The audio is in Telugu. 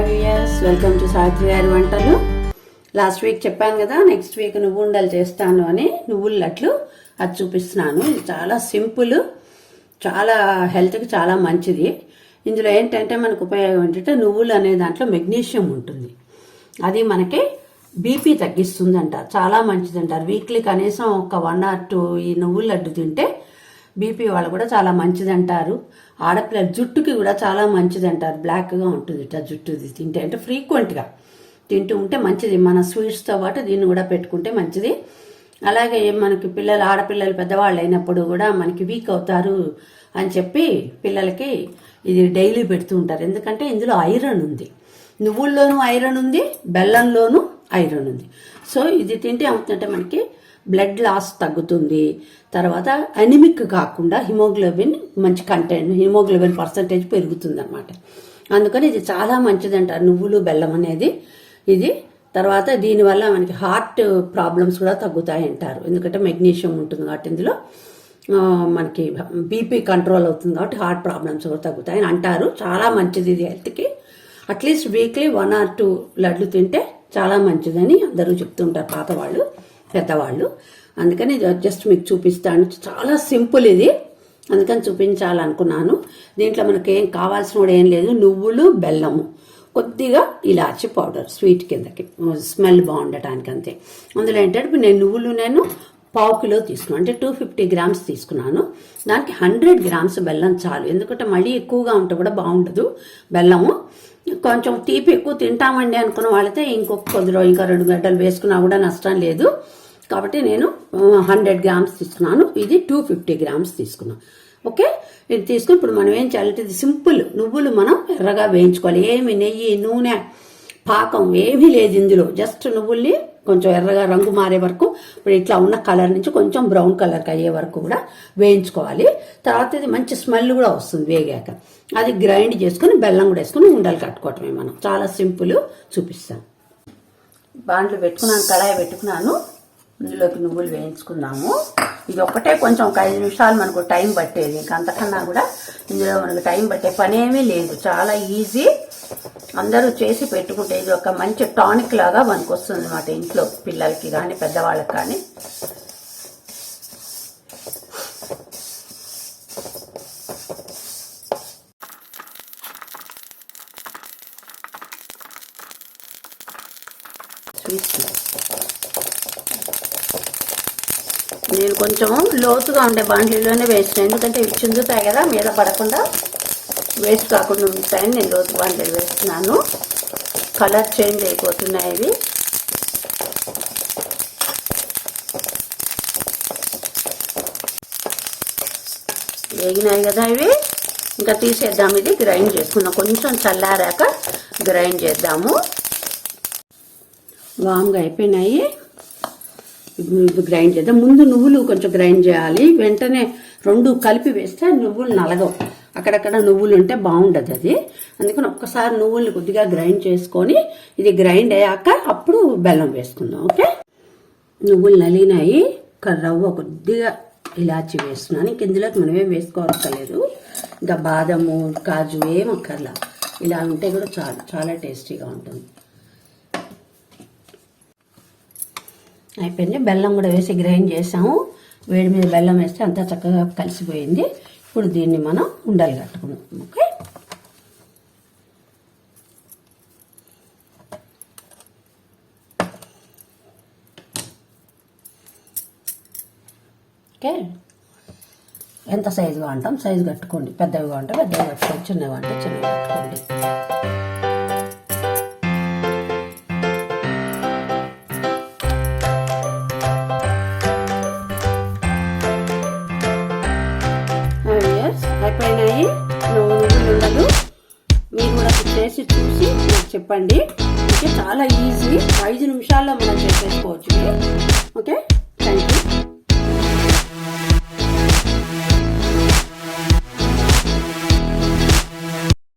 Hi viewers, welcome to Savitri గారి వంటలు. లాస్ట్ వీక్ చెప్పాను కదా, నెక్స్ట్ వీక్ నువ్వు ఉండలు చేస్తాను అని. నువ్వుల లడ్లు అది చూపిస్తున్నాను. ఇది చాలా సింపుల్, చాలా హెల్త్కి చాలా మంచిది. ఇందులో ఏంటంటే మనకు ఉపయోగం ఏంటంటే నువ్వులు అనే దాంట్లో మెగ్నీషియం ఉంటుంది. అది మనకి బీపీ తగ్గిస్తుంది అంటారు, చాలా మంచిది అంటారు. వీక్లీ కనీసం ఒక 1 or 2 ఈ నువ్వుల లడ్డు తింటే బీపీ వాళ్ళు కూడా చాలా మంచిది అంటారు. ఆడపిల్లల జుట్టుకి కూడా చాలా మంచిది అంటారు. బ్లాక్గా ఉంటుంది జుట్టు తింటే, అంటే ఫ్రీక్వెంట్గా తింటూ ఉంటే మంచిది. మన స్వీట్స్తో పాటు దీన్ని కూడా పెట్టుకుంటే మంచిది. అలాగే మనకి ఆడపిల్లలు పెద్దవాళ్ళు అయినప్పుడు కూడా మనకి వీక్ అవుతారు అని చెప్పి పిల్లలకి ఇది డైలీ పెడుతూ ఉంటారు. ఎందుకంటే ఇందులో ఐరన్ ఉంది, నువ్వుల్లోనూ ఐరన్ ఉంది, బెల్లంలోనూ ఐరన్ ఉంది. సో ఇది తింటే ఏమవుతుందంటే మనకి బ్లడ్ లాస్ తగ్గుతుంది. తర్వాత అనిమిక్ కాకుండా హిమోగ్లోబిన్ మంచి కంటెంట్, హిమోగ్లోబిన్ పర్సంటేజ్ పెరుగుతుంది అనమాట. అందుకని ఇది చాలా మంచిది అంటారు నువ్వులు బెల్లం అనేది. ఇది తర్వాత దీనివల్ల మనకి హార్ట్ ప్రాబ్లమ్స్ కూడా తగ్గుతాయి అంటారు. ఎందుకంటే మెగ్నీషియం ఉంటుంది కాబట్టి ఇందులో మనకి బీపీ కంట్రోల్ అవుతుంది కాబట్టి హార్ట్ ప్రాబ్లమ్స్ కూడా తగ్గుతాయి అని అంటారు. చాలా మంచిది ఇది హెల్త్కి. అట్లీస్ట్ వీక్లీ 1 or 2 లడ్లు తింటే చాలా మంచిదని అందరూ చెప్తుంటారు, పాత వాళ్ళు పెద్దవాళ్ళు. అందుకని జస్ట్ మీకు చూపిస్తాను. చాలా సింపుల్ ఇది, అందుకని చూపించాలనుకున్నాను. దీంట్లో మనకి ఏం కావాల్సిన కూడా ఏం లేదు, నువ్వులు బెల్లము, కొద్దిగా ఇలాచి పౌడర్ స్వీట్ కిందకి స్మెల్ బాగుండటానికి అంతే. అందులో ఏంటంటే నేను 1/4 కిలో తీసుకున్నాను, అంటే 250 grams తీసుకున్నాను. దానికి 100 grams బెల్లం చాలు. ఎందుకంటే మళ్ళీ ఎక్కువగా ఉంటే కూడా బాగుండదు బెల్లము. కొంచెం తీపి ఎక్కువ తింటామండి అనుకున్న వాళ్ళైతే ఇంకొక కొద్దిలో ఇంకా 2 గడ్డలు వేసుకున్నా కూడా నష్టం లేదు. కాబట్టి నేను 100 grams తీసుకున్నాను. ఇది 250 grams తీసుకున్నాను. ఓకే, ఇది తీసుకుని ఇప్పుడు మనం ఏం చేయాలంటే ఇది సింపుల్. నువ్వులు మనం ఎర్రగా వేయించుకోవాలి. ఏమి నెయ్యి నూనె పాకం ఏమీ లేదు ఇందులో. జస్ట్ నువ్వుల్ని కొంచెం ఎర్రగా రంగు మారే వరకు, ఇప్పుడు ఇట్లా ఉన్న కలర్ నుంచి కొంచెం బ్రౌన్ కలర్కి అయ్యే వరకు కూడా వేయించుకోవాలి. తర్వాత ఇది మంచి స్మెల్ కూడా వస్తుంది వేగాక. అది గ్రైండ్ చేసుకుని బెల్లం కూడా వేసుకుని ఉండలు కట్టుకోవటమే. మనం చాలా సింపుల్, చూపిస్తాను. బాండ్లు పెట్టుకున్నాను, కళాయి పెట్టుకున్నాను. ఇందులోకి నువ్వులు వేయించుకున్నాము. ఇది ఒక్కటే కొంచెం ఒక 5 నిమిషాలు మనకు టైం పట్టేది. ఇంకా అంతకన్నా కూడా ఇందులో మనకు టైం పట్టే పని ఏమీ లేదు, చాలా ఈజీ. అందరూ చేసి పెట్టుకుంటే ఇది ఒక మంచి టానిక్ లాగా మనకు వస్తుంది అన్నమాట. ఇంట్లో పిల్లలకి కానీ పెద్దవాళ్ళకి కానీ. నేను కొంచెం లోతుగా ఉండే బాండ్లీలోనే వేస్తాను, ఎందుకంటే ఇవి చిందుతాయి కదా, మీద పడకుండా వేస్ట్ కాకుండా ఉంటాయని నేను లోతు బాండ్లీలు వేస్తున్నాను. కలర్ చేంజ్ అయిపోతున్నాయి ఇవి. వేగినాయి కదా ఇవి, ఇంకా తీసేద్దాం. ఇది గ్రైండ్ చేసుకుందాం, కొంచెం చల్లారాక గ్రైండ్ చేద్దాము. వామ్గా అయిపోయినాయి, గ్రైండ్ చేద్దాం. ముందు నువ్వులు కొంచెం గ్రైండ్ చేయాలి, వెంటనే 2 కలిపి వేస్తే నువ్వులు నలగవు. అక్కడక్కడ నువ్వులు ఉంటే బాగుండదు అది. అందుకని ఒక్కసారి నువ్వుల్ని కొద్దిగా గ్రైండ్ చేసుకొని ఇది గ్రైండ్ అయ్యాక అప్పుడు బెల్లం వేసుకుందాం. ఓకే, నువ్వులు నలిగినాయి. రవ్వ కొద్దిగా ఇలాచి వేస్తున్నాను. ఇంక ఇందులోకి మనం ఏం వేసుకోవక్కర్లేదు. ఇంకా బాదము కాజు ఏం అక్కర్లా, ఇలా ఉంటే కూడా చాలు, చాలా టేస్టీగా ఉంటుంది. అయిపోయింది. బెల్లం కూడా వేసి గ్రైండ్ చేసాము. వేడి మీద బెల్లం వేస్తే అంతా చక్కగా కలిసిపోయింది. ఇప్పుడు దీన్ని మనం ఉండలు కట్టుకుందాం. Okay, okay. ఎంత సైజుగా అంటాం సైజు కట్టుకోండి. పెద్దవిగా ఉంటే పెద్దవి కట్టుకోండి, చిన్నగా అంటే చిన్నగా కట్టుకోండి. అయిపోయినాయి నువ్వులు ఉండలు. మీరు కూడా చేసి చూసి నాకు చెప్పండి. ఓకే, చాలా ఈజీ, 5 నిమిషాల్లో మనం చేసేసుకోవచ్చు. Okay, thank you.